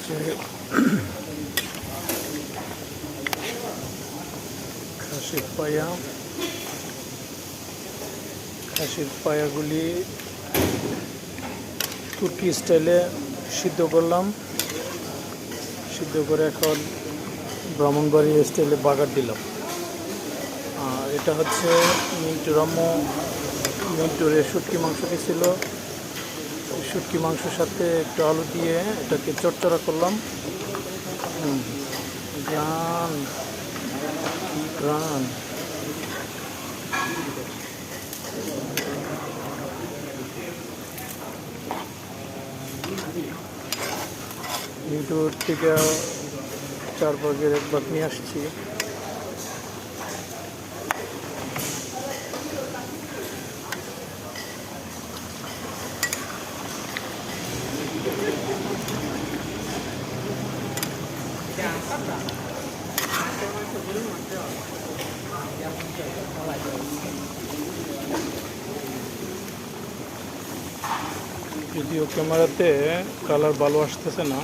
হচ্ছে খাসির পায়াগুলি তুর্কি স্টাইলে সিদ্ধ করলাম। সিদ্ধ করে এখন ব্রাহ্মণবাড়ি স্টাইলে বাগার দিলাম। আর এটা হচ্ছে মিন্টুর শুটকি মাংসটি ছিল। শুটকি মাংসের সাথে একটু আলু দিয়ে এটাকে চটচড়া করলাম। ঘ্রাণ ঘ্রাণ মিন্টুর থেকে 4 ভাগের 1 ভাগ নিয়ে আসছি। যদিও ক্যামেরাতে কালার ভালো আসতেছে না।